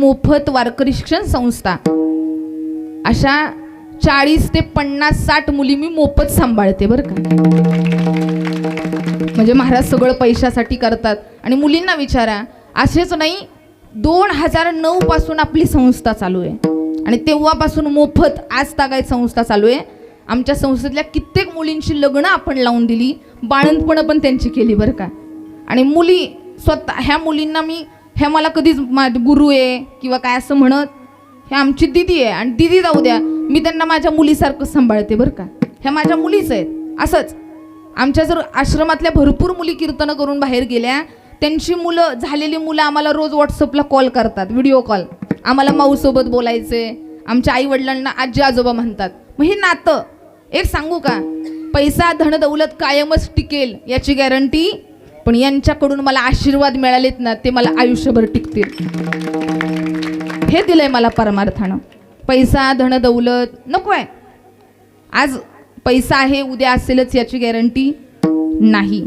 मोफत वारकरी शिक्षण संस्था, अशा 40 ते 50-60 मुली मी मोफत सांभाळते बरं का. म्हणजे महाराज सगळं पैशासाठी करतात. आणि मुलींना विचारा, असेच नाही, 2009 पासून आपली संस्था चालू आहे आणि तेव्हापासून मोफत आज तागायत संस्था चालू आहे. आमच्या संस्थेतल्या कित्येक मुलींची लग्न आपण लावून दिली, बाळंतपणं पण त्यांची केली बरं का. आणि मुली स्वतः, ह्या मुलींना मी, ह्या मला कधीच गुरु आहे किंवा काय असं म्हणत, ह्या आमची दिदी आहे आणि दिदी जाऊ द्या, मी त्यांना माझ्या मुलीसारखं सांभाळते बरं का. ह्या माझ्या मुलीच आहेत. असंच आमच्या जर आश्रमातल्या भरपूर मुली कीर्तनं करून बाहेर गेल्या, त्यांची मुलं, झालेली मुलं आम्हाला रोज व्हॉट्सअपला कॉल करतात, व्हिडिओ कॉल. आम्हाला माऊसोबत बोलायचे, आमच्या आई वडिलांना आजी आजोबा म्हणतात. मग हे नातं, एक सांगू का, पैसा धन दौलत कायमच टिकेल याची गॅरंटी, पण यांच्याकडून मला आशीर्वाद मिळालेत ना, ते मला आयुष्यभर टिकतील. हे दिलंय मला परमार्थानं. पैसा धन दौलत नको आहे. आज पैसा आहे, उद्या असेलच याची गॅरंटी नाही.